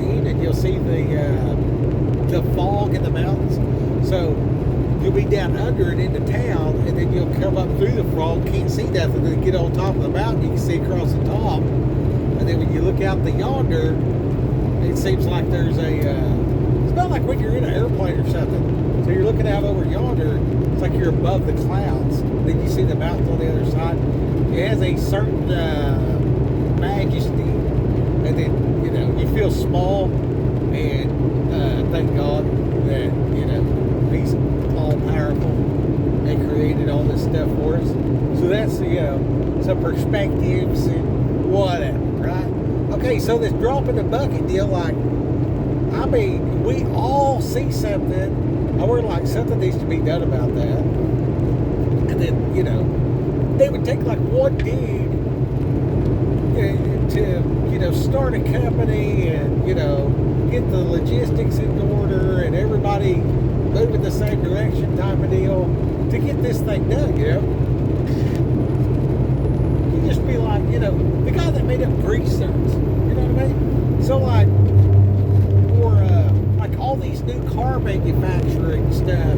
the evening, you'll see the fog in the mountains. So you'll be down under it into town, and then you'll come up through the fog, can't see nothing, then get on top of the mountain, you can see across the top. And then when you look out the yonder, it seems like there's it's about like when you're in an airplane or something. So you're looking out over yonder, it's like you're above the clouds. Then you see the mountains on the other side. It has a certain majesty, and then you feel small, and thank God that He's all powerful and created all this stuff for us. So that's some perspectives and whatever, right? Okay, so this drop in the bucket deal, we all see something, and we're like, something needs to be done about that. And then, they would take like one dude to start a company and, get the logistics in order and everybody move in the same direction type of deal to get this thing done, You just be like, the guy that made up grease serves, you know what I mean? So for all these new car manufacturing stuff,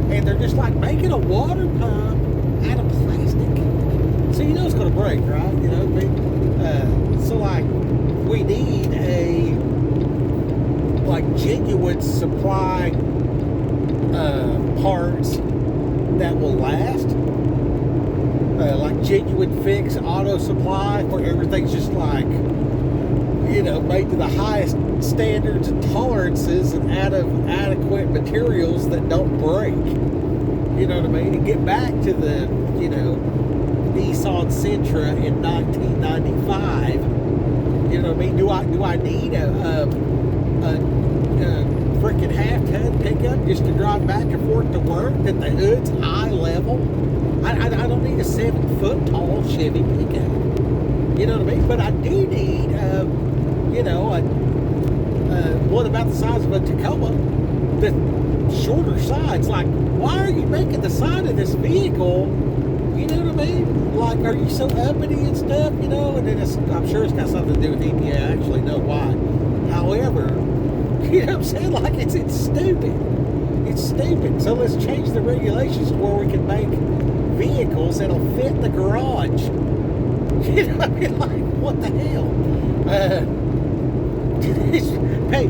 and they're just like making a water pump out of plastic. So it's going to break, right? So we need a genuine supply parts that will last, like genuine fix auto supply, where everything's just made to the highest standards and tolerances and out of adequate materials that don't break. You know what I mean? And get back to the Nissan Sentra in 1995. You know what I mean? Do I need a freaking half-ton pickup just to drive back and forth to work that the hood's high level? I don't need a 7-foot tall Chevy pickup. You know what I mean? But I do need one about the size of a Tacoma, the shorter sides. Like, why are you making the side of this vehicle? You know what I mean? Like, are you so uppity and stuff? And then I'm sure it's got something to do with EPA. I actually know why. However, you know what I'm saying? Like, it's stupid. It's stupid. So let's change the regulations to where we can make vehicles that'll fit in the garage. You know what I mean? Like, what the hell? Pay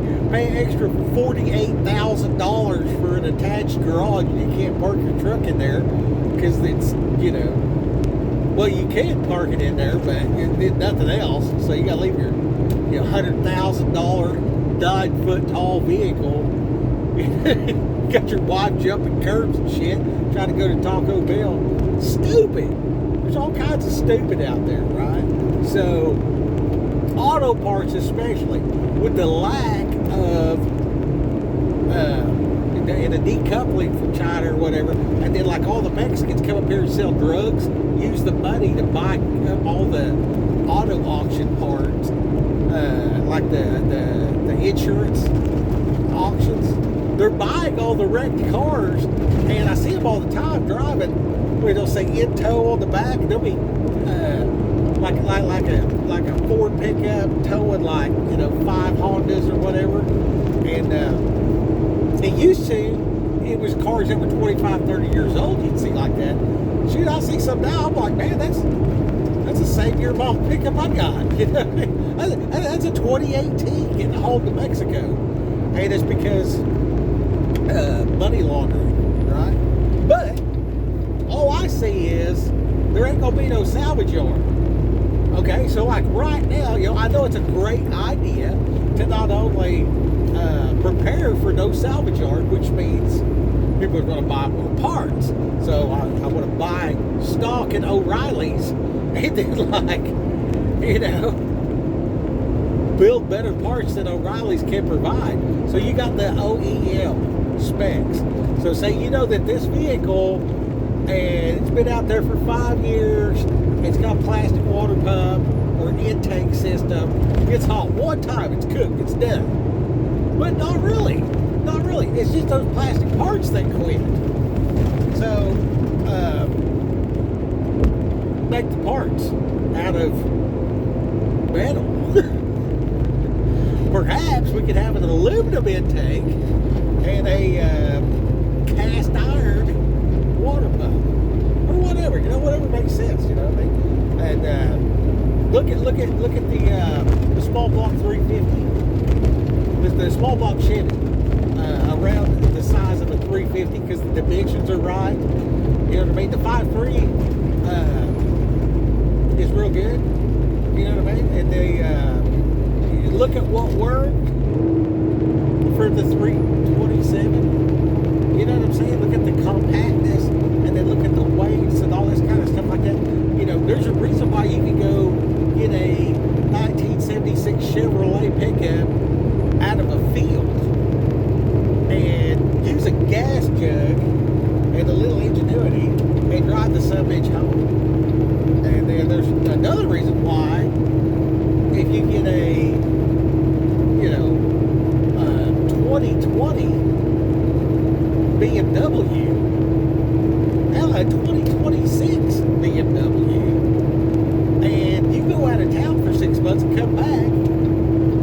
an extra $48,000 for an attached garage, and you can't park your truck in there because it's, well, you can park it in there, but nothing else. So you got to leave your $100,000 9-foot tall vehicle. Got your wife jumping curbs and shit, trying to go to Taco Bell. Stupid. There's all kinds of stupid out there, right? So, auto parts especially, with the lack of and a decoupling from China or whatever, and then all the Mexicans come up here and sell drugs, use the money to buy up all the auto auction parts, like the insurance auctions. They're buying all the wrecked cars, and I see them all the time driving where they'll say in tow on the back, and they'll be like a Ford pickup towing 5 Hondas or whatever. And it was cars that were 25, 30 years old you'd see like that. Shoot, I see some now, I'm like, man, that's the same year model pickup I got. That's a 2018 getting hauled to Mexico. And it's because money laundering, right? But all I see is there ain't gonna be no salvage yard. Okay, so right now, I know it's a great idea to not only prepare for no salvage yard, which means people are going to buy more parts. So I want to buy stock in O'Reilly's and then build better parts than O'Reilly's can provide. So you got the OEM specs. So say that this vehicle, and it's been out there for 5 years, it's got a plastic water pump or an intake system. It's hot one time, it's cooked, it's done. But not really. It's just those plastic parts that quit. So, make the parts out of metal. Perhaps we could have an aluminum intake and a cast iron water pump, or whatever. Whatever makes sense. And look at the small block 350, the small block Chevy, around the size of a 350 because the dimensions are right. You know what I mean? The 5.3 is real good. You know what I mean? And they look at what worked for the 327. You know what I'm saying? Look at the compactness, and then look at the weights and all this kind of stuff like that. There's a reason why you can go get a 1976 Chevrolet pickup out of a field and use a gas jug and a little ingenuity and drive the subbitch home. And then there's another reason why, if you get a 2020 BMW, hell, a 2026 BMW, and you go out of town for 6 months and come back,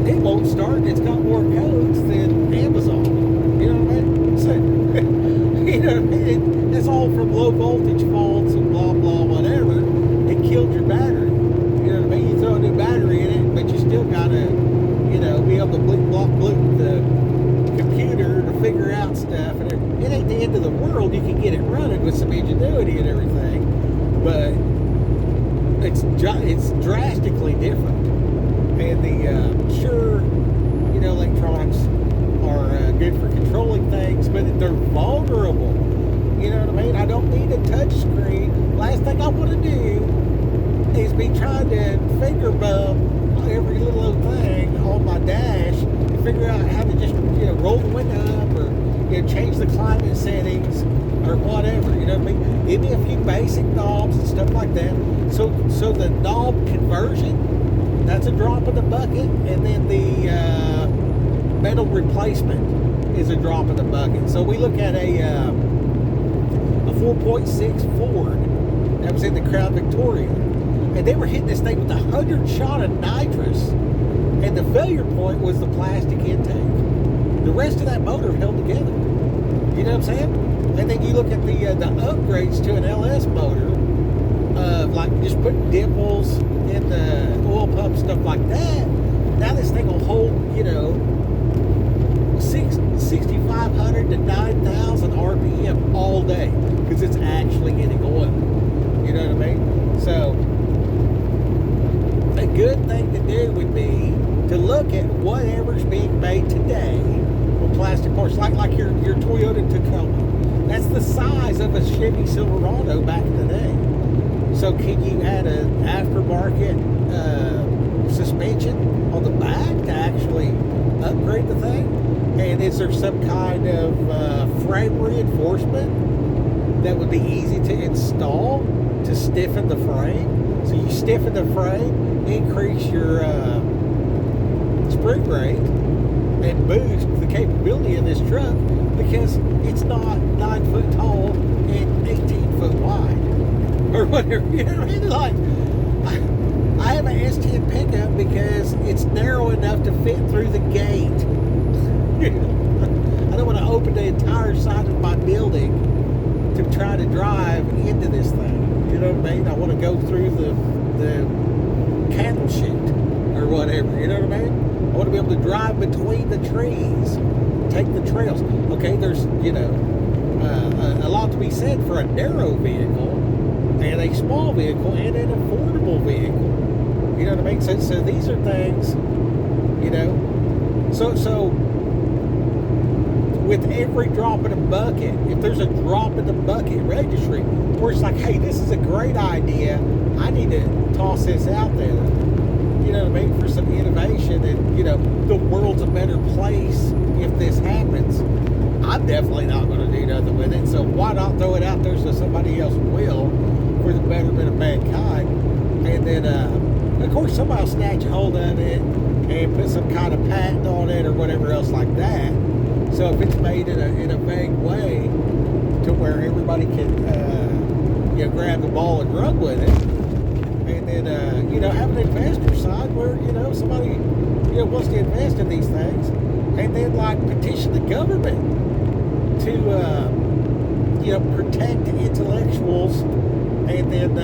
it won't start, and it's got more codes than Amazon. You know what I mean? So, that's all from low voltage faults and blah, blah, whatever. It killed your battery. You know what I mean? You throw a new battery in it, but you still gotta, be able to blink, block, blink the computer to figure out stuff. And it ain't the end of the world. You can get it running with some ingenuity and everything, but it's drastically different. And electronics are good for controlling things, but they're vulnerable. You know what I mean? I don't need a touch screen. Last thing I want to do is be trying to finger bump every little old thing on my dash to figure out how to just roll the window up or change the climate settings or whatever. You know what I mean? Give me a few basic knobs and stuff like that. So the knob conversion, that's a drop in the bucket, and then the metal replacement is a drop in the bucket. So we look at a 4.6 Ford that was in the Crown Victoria, and they were hitting this thing with 100 shot of nitrous, and the failure point was the plastic intake. The rest of that motor held together. You know what I'm saying? And then you look at the upgrades to an LS motor, like just putting dimples in the oil pump, stuff like that. Now this thing will hold, 6,500 to 9,000 RPM all day because it's actually getting oil. You know what I mean? So a good thing to do would be to look at whatever's being made today with plastic parts, like your Toyota Tacoma. That's the size of a Chevy Silverado back in the day. So can you add an aftermarket suspension on the back to actually upgrade the thing? And is there some kind of frame reinforcement that would be easy to install to stiffen the frame? So you stiffen the frame, increase your spring rate, and boost the capability of this truck because it's not 9 foot tall and 18 foot wide. Or whatever, you know what I mean? Like, I have an S10 pickup because it's narrow enough to fit through the gate. I don't want to open the entire side of my building to try to drive into this thing. You know what I mean? I want to go through the cattle chute or whatever. You know what I mean? I want to be able to drive between the trees, take the trails. Okay, there's a lot to be said for a narrow vehicle and a small vehicle and an affordable vehicle. You know what I mean? So these are things, So with every drop in a bucket, if there's a drop in the bucket registry, where it's like, hey, this is a great idea, I need to toss this out there. You know what I mean? For some innovation, and the world's a better place if this happens. I'm definitely not going to do nothing with it. So why not throw it out there so somebody else will, for the betterment of mankind? And then, of course, somebody will snatch a hold of it and put some kind of patent on it or whatever else like that. So if it's made in a vague way to where everybody can, grab the ball and run with it, and then, have an investor side where, somebody wants to invest in these things, and then like petition the government to protect intellectuals, and then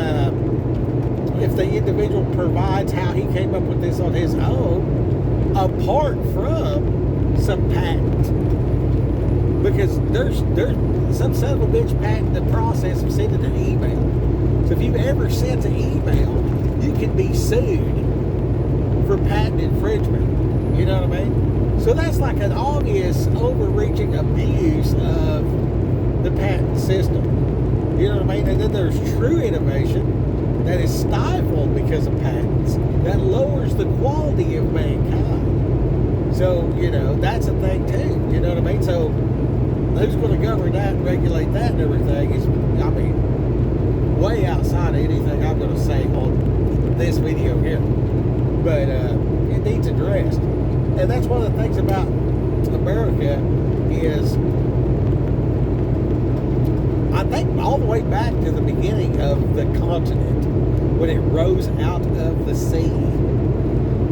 if the individual provides how he came up with this on his own, apart from some patent, because there's some son of a bitch patent the process of sending an email. So if you've ever sent an email, you can be sued for patent infringement. You know what I mean? So that's like an obvious overreaching abuse of the patent system. You know what I mean? And then there's true innovation that is stifled because of patents that lowers the quality of mankind. So, that's a thing too. You know what I mean? So who's going to govern that and regulate that and everything is, way outside of anything I'm going to say on this video here. But it needs addressed. And that's one of the things about America is, I think all the way back to the beginning of the continent, when it rose out of the sea,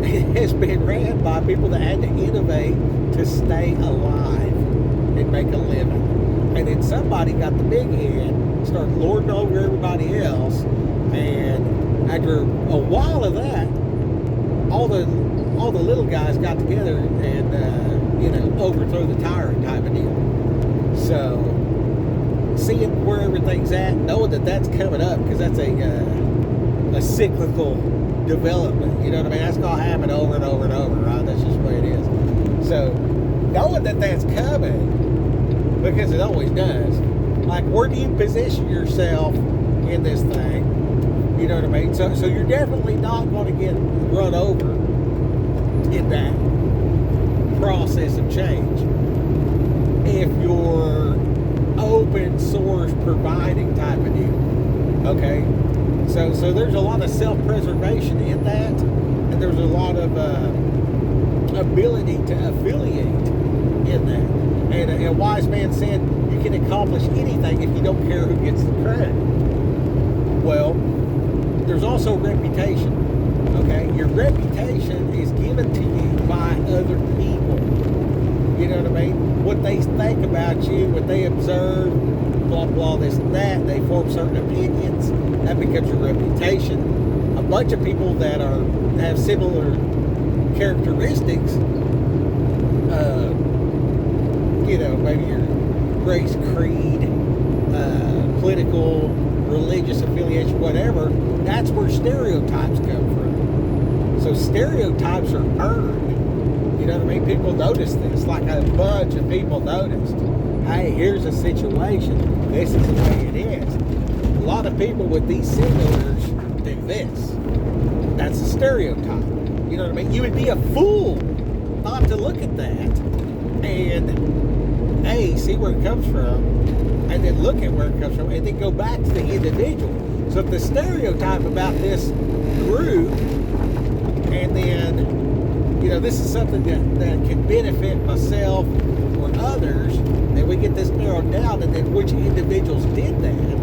it has been ran by people that had to innovate to stay alive and make a living. And then somebody got the big head, started lording over everybody else, and after a while of that, all the little guys got together and overthrow the tyrant type of deal. So seeing where everything's at, knowing that that's coming up, because that's a cyclical development. You know what I mean? That's gonna happen over and over and over, right? That's just the way it is. So knowing that that's coming, because it always does. Like, where do you position yourself in this thing? You know what I mean? So you're definitely not going to get run over in that process of change if you're open source providing type of deal. Okay? So there's a lot of self-preservation in that, and there's a lot of ability to affiliate in that. And a wise man said, you can accomplish anything if you don't care who gets the credit. Well, there's also reputation, okay? Your reputation is given to you by other people. You know what I mean? What they think about you, what they observe, blah, blah, this and that. They form certain opinions. That becomes your reputation. A bunch of people that have similar characteristics, maybe your race, creed, political, religious affiliation, whatever, that's where stereotypes come from. So stereotypes are earned. You know what I mean? People notice this, like a bunch of people noticed. Hey, here's a situation. This is the way it is. A lot of people with these similars do this. That's a stereotype. You know what I mean? You would be a fool not to look at that and see where it comes from, and then look at where it comes from, and then go back to the individual. So if the stereotype about this group, and then, this is something that can benefit myself or others, then we get this narrowed down, and then which individuals did that,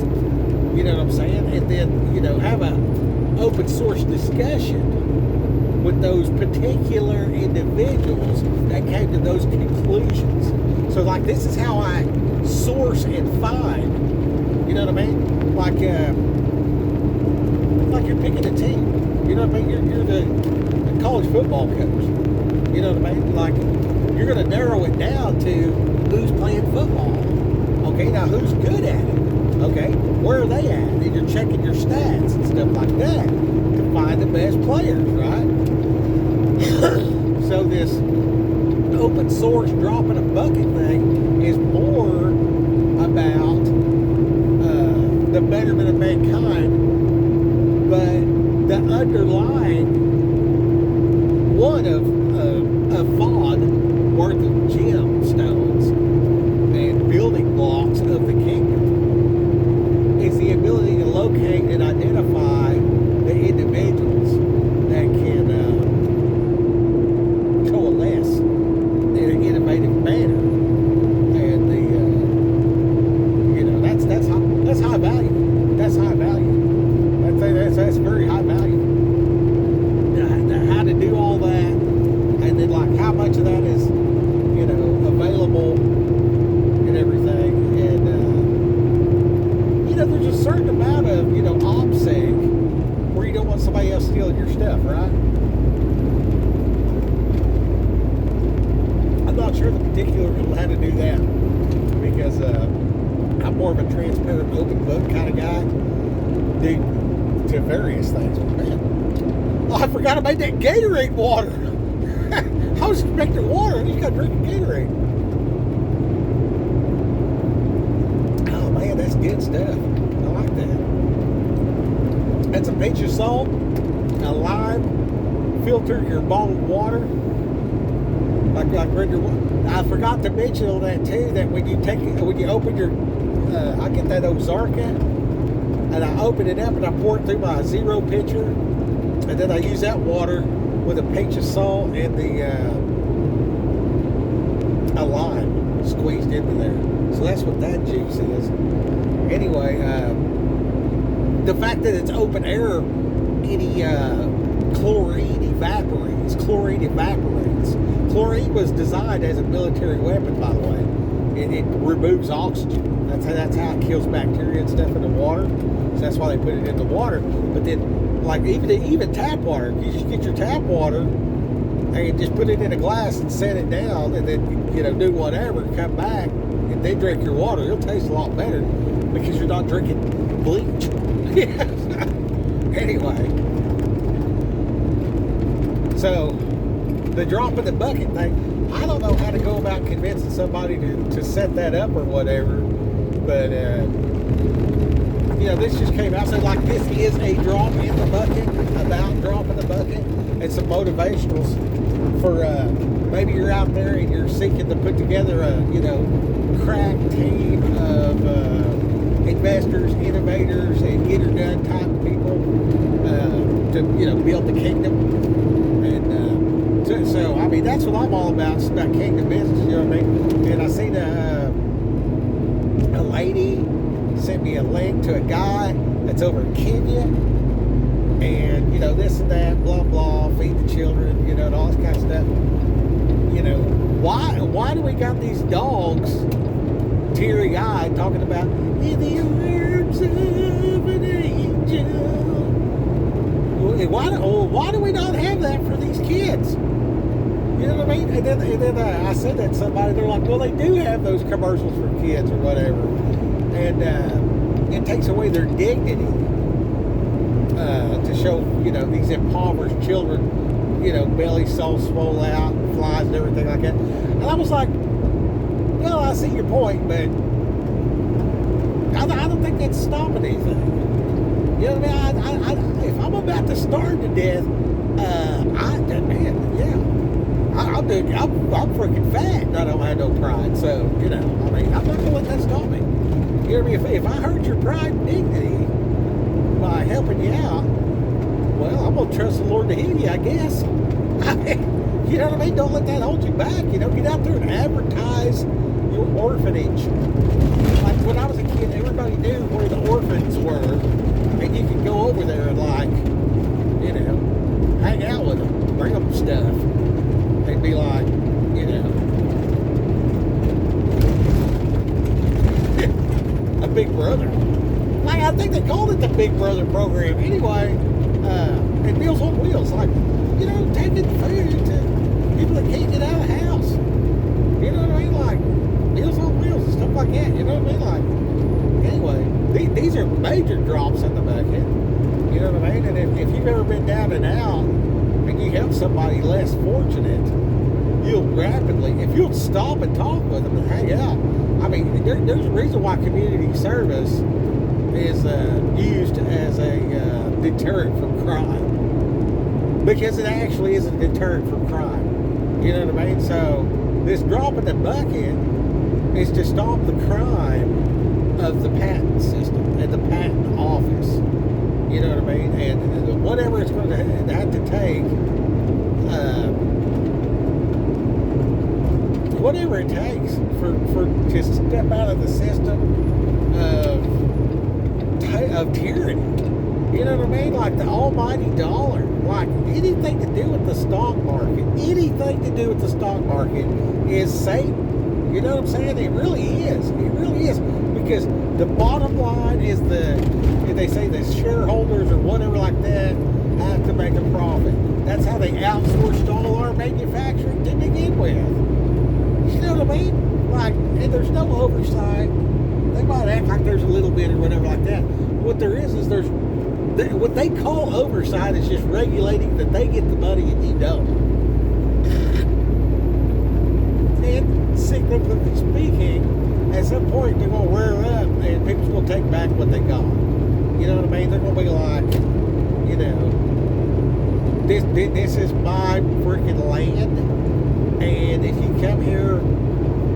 you know what I'm saying? And then, have an open source discussion with those particular individuals that came to those conclusions. So, like, this is how I source and find. You know what I mean? Like you're picking a team. You know what I mean? You're the college football coach. You know what I mean? Like, you're going to narrow it down to who's playing football. Okay, now who's good at it? Okay, where are they at? And you're checking your stats and stuff like that to find the best players, right? So this open source drop in a bucket thing is more about the betterment of mankind, but the underlying one of a FOD worth of gemstones and building blocks of the kingdom is the ability to locate and identify the individuals that can coalesce in an innovative manner, and that's high value. That's high value. That's very high value. Now, how to do all that sure the particulars on how to do that, because I'm more of a transparent, open book kind of guy, dude, to various things. Man, oh, I forgot I made that Gatorade water. I was expecting water. I just got drinking Gatorade. Oh man, that's good stuff. I like that. That's a pinch of salt, a lime, filter your bottled water. Like I forgot to mention on that too, that when you open your, I get that Ozarka, and I open it up and I pour it through my zero pitcher, and then I use that water with a pinch of salt and a lime squeezed into there. So that's what that juice is. Anyway, the fact that it's open air, any chlorine evaporates. Chlorine was designed as a military weapon, by the way. It removes oxygen. That's how it kills bacteria and stuff in the water. So that's why they put it in the water. But then, like even tap water, you just get your tap water and just put it in a glass and set it down, and then do whatever, come back, and then drink your water. It'll taste a lot better because you're not drinking bleach. Anyway, so the drop in the bucket thing, I don't know how to go about convincing somebody to set that up or whatever, but this just came out. So like, this is a drop in the bucket, about dropping the bucket, and some motivationals for maybe you're out there and you're seeking to put together a crack team of investors, innovators, and get her done type of people to build the kingdom. And so I mean, that's what I'm all about. It's about kingdom business, you know what I mean? And I seen a lady sent me a link to a guy that's over in Kenya, and this and that, blah blah, feed the children, and all this kind of stuff. Why do we got these dogs teary-eyed talking about in the arms of an angel? Why do we not have that for these kids? You know what I mean? And then I said that to somebody, they're like, well, they do have those commercials for kids or whatever, and it takes away their dignity to show these impoverished children, belly so swole out, flies and everything like that. And I was like, well, I see your point, but I don't think that's stopping anything. You know what I mean? If I'm about to starve to death, I'm freaking fat and I don't have no pride. So, I'm not going to let that stop me. You know what I mean? If I hurt your pride and dignity by helping you out, well, I'm going to trust the Lord to heal you, I guess. You know what I mean? Don't let that hold you back. Get out there and advertise your orphanage. Like when I was a kid, everybody knew where the orphans were, and you could go over there and hang out with them, bring them stuff. They'd be like, a big brother. Like, I think they called it the Big Brother program. Anyway, and Meals on Wheels, like, taking food to people that can't get out of the house. You know what I mean? Like, Meals on Wheels and stuff like that. You know what I mean? Like, anyway, these are major drops in the bucket. You know what I mean? And if you've ever been down and out and you help somebody less fortunate, you'll rapidly, if you'll stop and talk with them and hang out. I mean, there's a reason why community service is used as a deterrent from crime, because it actually is a deterrent from crime. You know what I mean? So this drop in the bucket is to stop the crime of the patent system and the patent office. You know what I mean? And whatever it's going to have to take, whatever it takes for to step out of the system of tyranny. You know what I mean? Like the almighty dollar. Like anything to do with the stock market. Anything to do with the stock market is Satan. You know what I'm saying? It really is. It really is. Because the bottom line is they say the shareholders or whatever like that have to make a profit. That's how they outsourced all our manufacturing to begin with. like, and there's no oversight. They might act like there's a little bit or whatever like that. What there is there's what they call oversight is just regulating that they get the money and you don't. And cyclically speaking, at some point they're going to wear up and people will take back what they got. You know what I mean? They're going to be like, you know, this is my freaking land, and if you come here,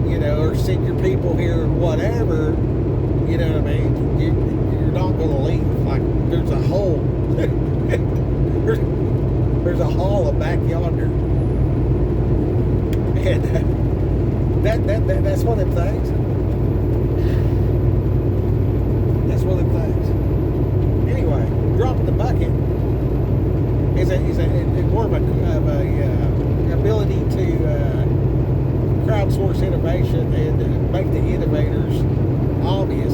you know, or send your people here or whatever, you know what I mean, you're not going to leave. Like, there's a hole. there's a hole back yonder. And that's one of them things. That's one of them things. Anyway, dropping the bucket is more of a ability to crowdsource innovation and make the innovators obvious.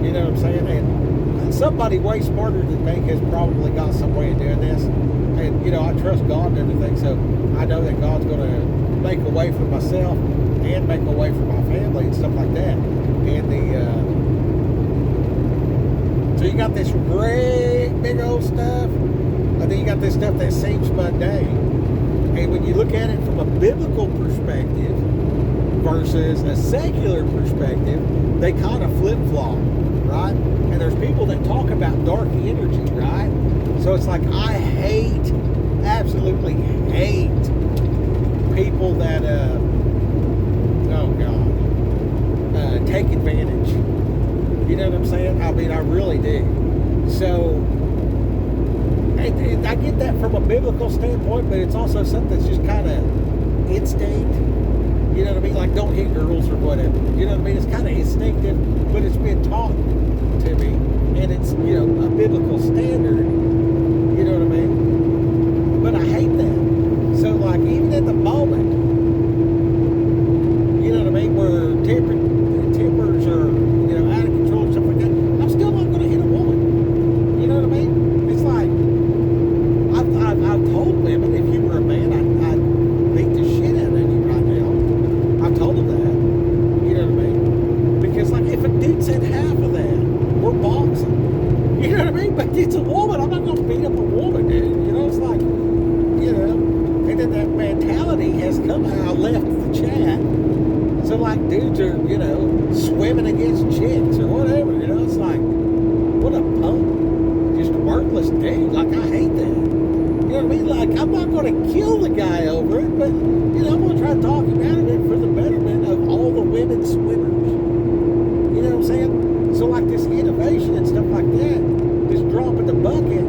You know what I'm saying? And somebody way smarter than me has probably got some way of doing this. And, you know, I trust God and everything, so I know that God's going to make a way for myself and make a way for my family and stuff like that. And so you got this great big old stuff, and then you got this stuff that seems mundane. And when you look at it from a biblical perspective versus a secular perspective, they kind of flip-flop, right? And there's people that talk about dark energy, right? So it's like, I absolutely hate people that, take advantage. You know what I'm saying? I mean, I really do. So, and I get that from a biblical standpoint, but it's also something that's just kind of instinct. You know what I mean? Like, don't hit girls or whatever. You know what I mean? It's kind of instinctive, but it's been taught to me, and it's, you know, a biblical standard. You know what I mean? But I hate that. So, like, even at the moment, you know what I mean, where tempers are, you know, out of control and stuff like that, I'm still not going to hit a woman. You know what I mean? It's like, I've told women, if you were a man, I'd beat the shit out of you right now. I've told them that. You know what I mean? Because, like, if a dude said half of that, we're boxing. You know what I mean? But it's a woman. I'm not going to beat up a woman, dude. You know, it's like, you know, and then that mentality has somehow left the chat. So, like, dudes are, you know, swimming against chicks or whatever. You know, it's like, what a punk. Just a worthless dude. Like, I hate that. You know what I mean? Like, I'm not going to kill the guy over it, but, you know, I'm going to try to talk him out of it for the betterment of all the women swimmers. You know what I'm saying? So, like, this innovation and stuff like that, this drop in the bucket,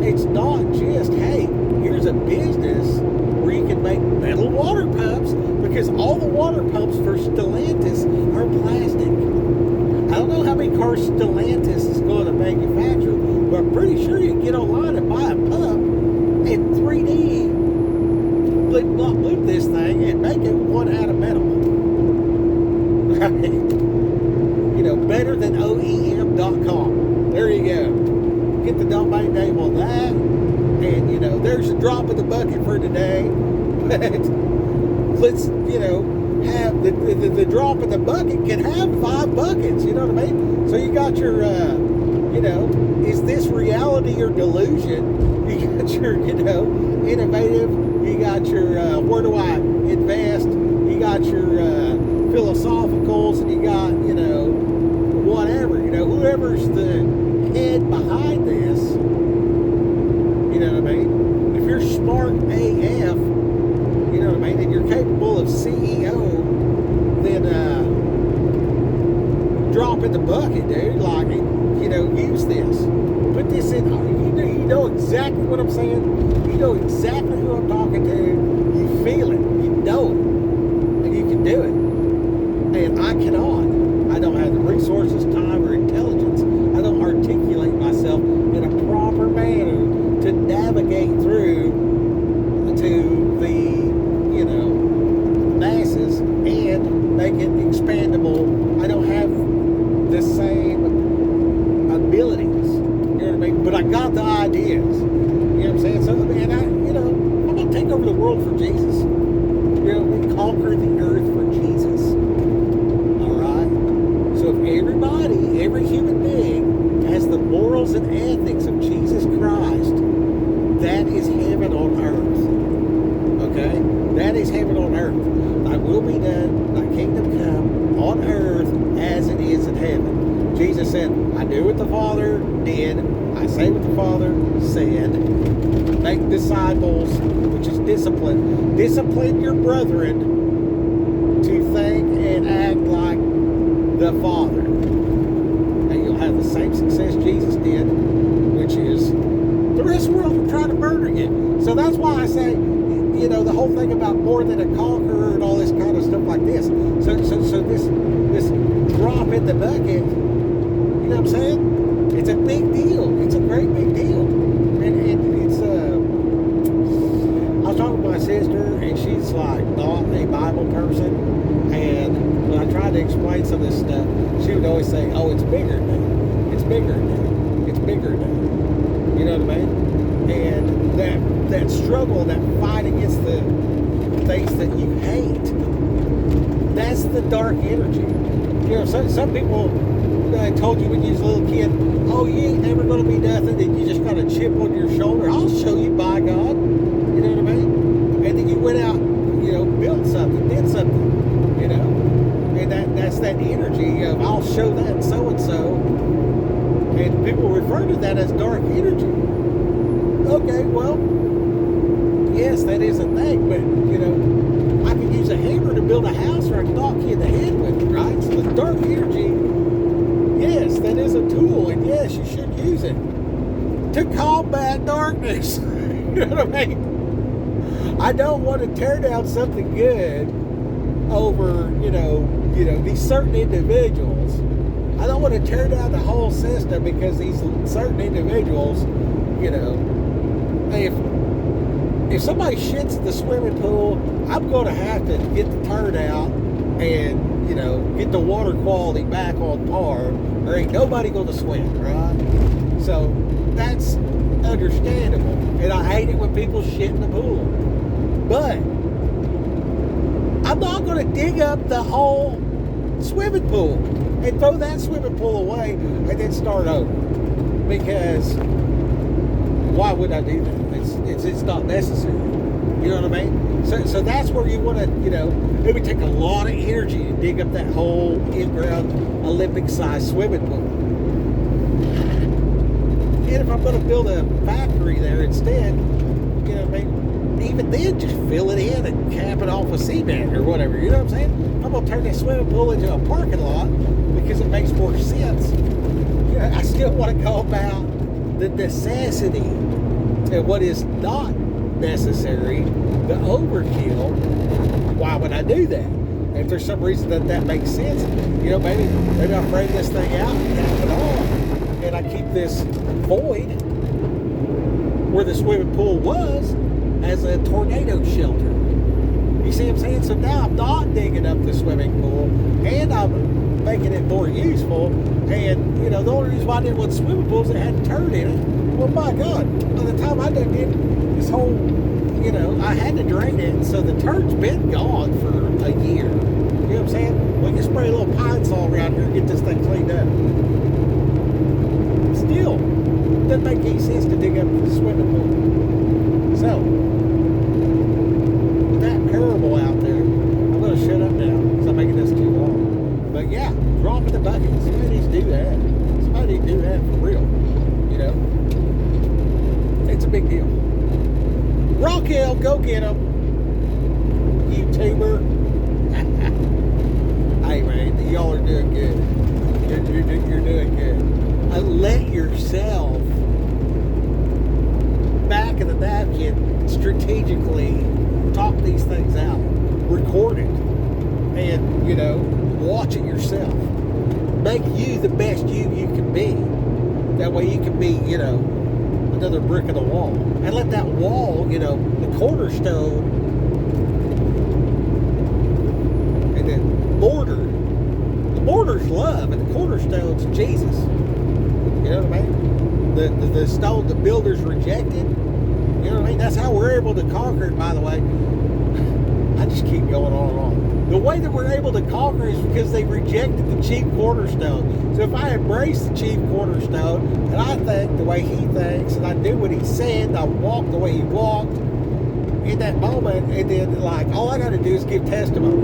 it's not just, hey, here's a business where you can make metal water pumps, because all the water pumps for Stellantis are plastic. I don't know how many cars Stellantis is going to manufacture, but I'm pretty sure you can get online and buy a pump and 3D blip this thing and make it one out of metal. Right? You know, better than OEM.com. There you go. Get the domain name on that. And, you know, there's a drop in the bucket for today. But let's, you know, have the drop in the bucket can have 5 buckets. You know what I mean? So you got your, you know, is this reality or delusion? You got your, you know, innovative. You got your, where do I invest? You got your philosophicals, and you got, you know, whatever. You know, whoever's the head behind this, you know what I mean? If you're smart AF, you know what I mean, and you're capable of CEO, then drop in the bucket, dude. Like, you know, use this. Put this in. You know exactly what I'm saying. You know exactly who I'm talking to. You feel it. You know it. And you can do it. And I cannot. I don't have the resources, time, or intelligence. I don't articulate myself in a proper manner to navigate through to the, you know, masses and make it expandable. I don't have the same abilities. You know what I mean? But I got the ideas. You know what I'm saying? So, man, you know, I'm going to take over the world for Jesus. Jesus said, I do what the Father did. I say what the Father said. Make disciples, which is discipline. Discipline your brethren to think and act like the Father. And you'll have the same success Jesus did, which is the rest of the world will try to murder you. So that's why I say, you know, the whole thing about more than a conqueror and all this kind of stuff like this. So this drop in the bucket, you know what I'm saying? It's a big deal. It's a great big deal. And it's I was talking with my sister, and she's like not a Bible person. And when I tried to explain some of this stuff, she would always say, "Oh, it's bigger now. It's bigger now. It's bigger now." You know what I mean? And that struggle, that fight against the things that you hate, that's the dark energy. You know, some people told you when you was a little kid, oh, you ain't never going to be nothing, and you just got a chip on your shoulder. I'll show you, by God. You know what I mean? And then you went out, you know, built something, did something, you know? And that's that energy of, I'll show that so-and-so. And people refer to that as dark energy. Okay, well, yes, that is a thing, but, you know, I can use a hammer to build a house, or I can knock you in the head with it, right? So the dark energy, yes, that is a tool, and yes, you should use it to combat darkness. You know what I mean? I don't want to tear down something good over, you know, these certain individuals. I don't want to tear down the whole system because these certain individuals, you know, if somebody shits in the swimming pool, I'm going to have to get the turd out and, you know, get the water quality back on par. There ain't nobody going to swim, right? So that's understandable. And I hate it when people shit in the pool. But I'm not going to dig up the whole swimming pool and throw that swimming pool away and then start over. Because why would I do that? It's not necessary. You know what I mean? So that's where you want to, you know, it would take a lot of energy to dig up that whole in-ground Olympic-sized swimming pool. And if I'm going to build a factory there instead, you know what I mean? Even then, just fill it in and cap it off with cement or whatever. You know what I'm saying? I'm going to turn that swimming pool into a parking lot because it makes more sense. You know, I still want to go about the necessity and what is not necessary, the overkill. Why would I do that? If there's some reason that makes sense, you know, maybe I frame this thing out and cap it off, and I keep this void where the swimming pool was as a tornado shelter. You see what I'm saying? So now I'm not digging up the swimming pool, and I'm making it more useful. And, you know, the only reason why I didn't want swimming pools that had turd in it. Well, my God, by the time I done did this whole, you know, I had to drain it, so the turd's been gone for a year. You know what I'm saying? We can spray a little Pine Sol around here and get this thing cleaned up. Still, doesn't make any sense to dig up the swimming pool. So, with that parable out there, I'm going to shut up now because I'm making this too long. But yeah, drop in the bucket. Somebody needs to do that. Somebody needs to do that for real. You know? It's a big deal. Raquel, go get him. YouTuber. Hey man, y'all are doing good. You're doing good. Let yourself back in the napkin strategically talk these things out. Record it. And, you know, watch it yourself. Make you the best you can be. That way you can be, you know, another brick in the wall. And let that wall, you know, the cornerstone, and then mortar. The mortar's love, and the cornerstone's Jesus. You know what I mean? The stone the builders rejected. You know what I mean? That's how we're able to conquer it, by the way. I just keep going on and on. The way that we're able to conquer is because they rejected the chief cornerstone. So if I embrace the chief cornerstone, and I think the way he thinks, and I do what he said, and I walk the way he walked, in that moment, and then, like, all I got to do is give testimony.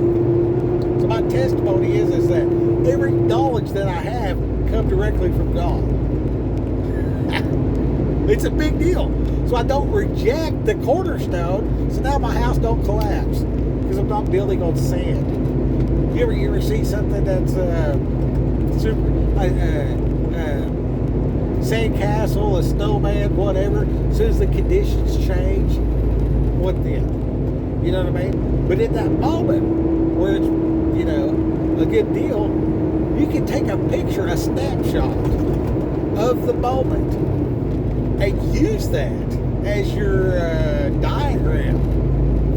So my testimony is that every knowledge that I have come directly from God. It's a big deal. So I don't reject the cornerstone, so now my house don't collapse because I'm not building on sand. You ever see something that's super sandcastle, a snowman, whatever? As soon as the conditions change, what then? You know what I mean? But in that moment where it's, you know, a good deal, you can take a picture, a snapshot of the moment, and use that as your diagram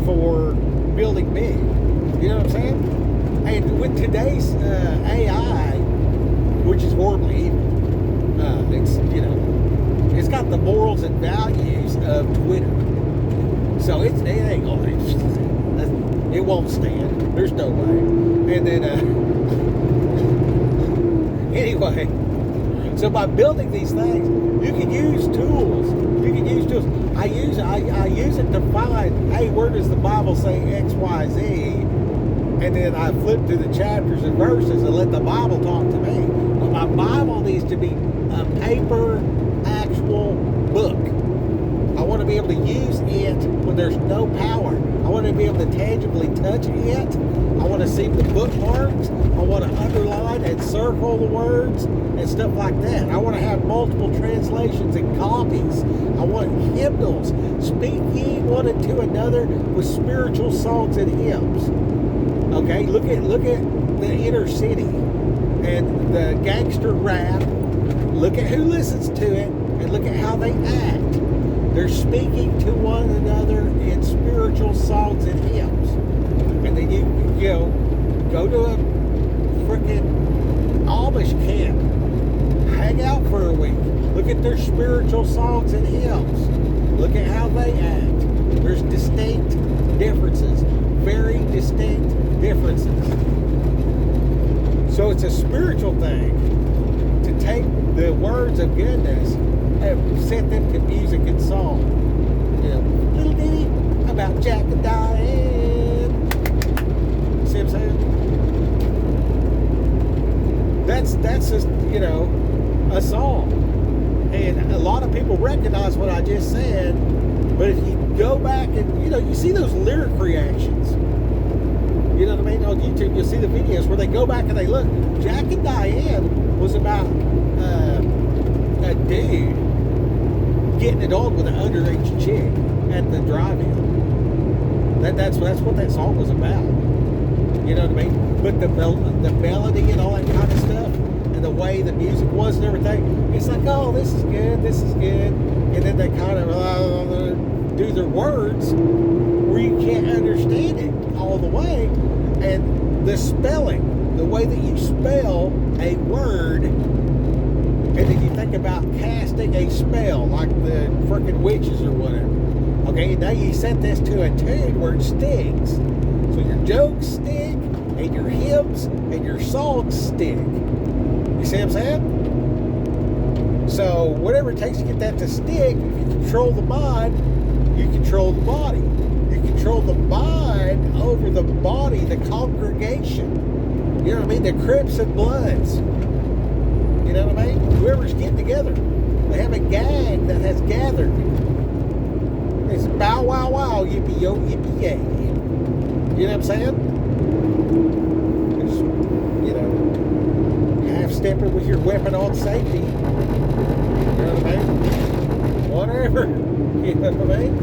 for building big. You know what I'm saying? And with today's AI, which is horribly evil, it's, you know, it's got the morals and values of Twitter. So it ain't gonna, it won't stand. There's no way. And then, anyway, so by building these things, you can use tools. You can use tools. I use it to find, hey, where does the Bible say X, Y, Z? And then I flip through the chapters and verses and let the Bible talk to me. But my Bible needs to be a paper, actual book. I want to be able to use it when there's no power. I want to be able to tangibly touch it. I want to see the bookmarks. I want to underline and circle the words and stuff like that. I want to have multiple translations and copies. I want hymnals. Speak ye one unto another with spiritual songs and hymns. Okay, look at the inner city and the gangster rap. Look at who listens to it and look at how they act. They're speaking to one another in spiritual songs and hymns. And then you know, go to a freaking Amish camp, hang out for a week, look at their spiritual songs and hymns, look at how they act. There's distinct differences, very distinct differences. So it's a spiritual thing to take the words of goodness and set them to music and song. You know, little ditty about Jack and Diane. See what I'm saying? That's just, you know, a song. And a lot of people recognize what I just said, but if you go back and, you know, you see those lyric reactions. You know what I mean? On YouTube, you'll see the videos where they go back and they look. Jack and Diane was about a dude getting it on with an underage chick at the drive-in. That's what that song was about. You know what I mean? But the melody and all that kind of stuff, and the way the music was and everything, it's like, oh, this is good, and then they kind of do their words where you can't understand it all the way, and the spelling, the way that you spell a word. And then you think about casting a spell, like the frickin' witches or whatever. Okay, now you set this to a tune where it stings. So your jokes stick, and your hymns and your songs stick. You see what I'm saying? So whatever it takes to get that to stick, if you control the mind, you control the body. You control the mind over the body, the congregation. You know what I mean? The Crips and Bloods. You know what I mean? Whoever's getting together. They have a gang that has gathered. It's bow wow wow, yippee yo, yippee yay. You know what I'm saying? It's, you know, half-stepping with your weapon on safety. You know what I mean? Whatever. You know what I mean?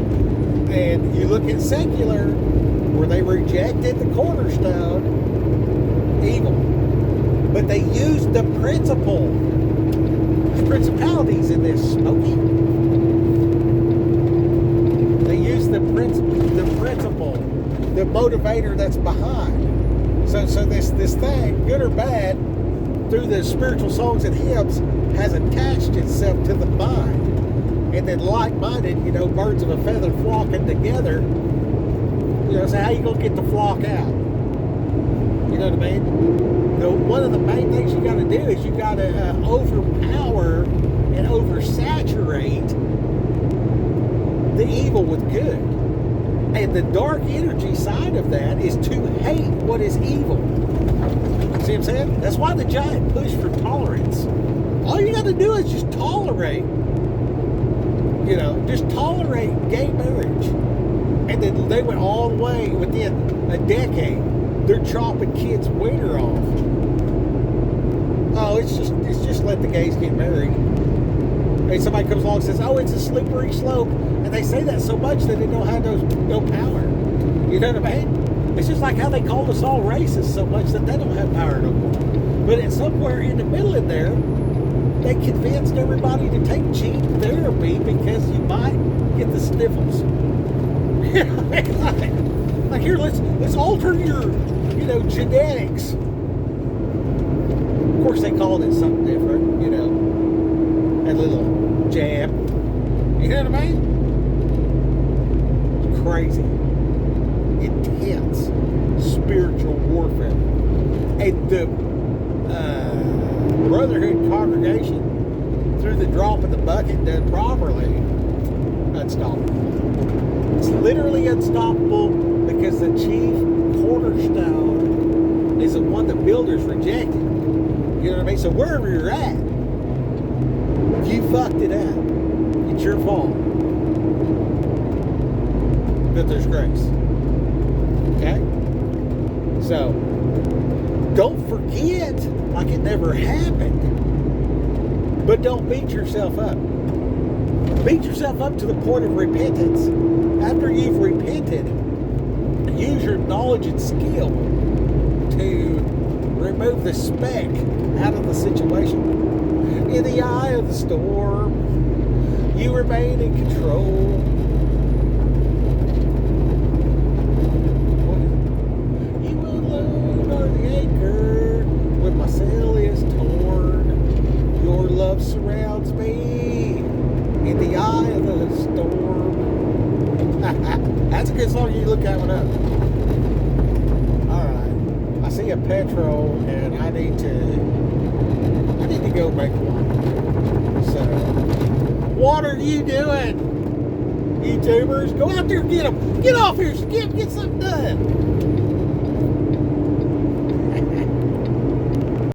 And you look at secular, where they rejected the cornerstone, evil. But they used the principle. There's principalities in this, Smokey. They used the principle, the motivator that's behind. So this thing, good or bad, through the spiritual songs and hymns, has attached itself to the mind. And then like-minded, you know, birds of a feather flocking together. You know, so how you gonna get the flock out? You know what I mean? One of the main things you got to do is you got to overpower and oversaturate the evil with good. And the dark energy side of that is to hate what is evil. See what what I'm saying? That's why the giant push for tolerance. All you got to do is just tolerate, just tolerate gay marriage. And then they went all the way within a decade. They're chopping kids' wiener off. Oh, it's just let the gays get married. And somebody comes along and says, oh, it's a slippery slope. And they say that so much that they don't have no power. You know what I mean? It's just like how they called us all racist so much that they don't have power no more. But it's somewhere in the middle in there, they convinced everybody to take gene therapy because you might get the sniffles. like here, let's alter your, genetics. Of course, they called it something different, a little jab. You know what I mean? It's crazy, intense spiritual warfare, and the Brotherhood congregation, through the drop of the bucket done properly, unstoppable. It's literally unstoppable because the chief cornerstone is the one the builders rejected. You know what I mean? So wherever you're at, you fucked it up. It's your fault. But there's grace. Okay? So, don't forget like it never happened. But don't beat yourself up. Beat yourself up to the point of repentance. After you've repented, use your knowledge and skill to remove the speck out of the situation. In the eye of the storm, you remain in control. You alone are the anchor when my sail is torn. Your love surrounds me in the eye of the storm. That's a good song. You look that one up. Alright. I see a petrol and I need to go make one. So, what are you doing? YouTubers? Go out there and get them. Get off here. Get something done.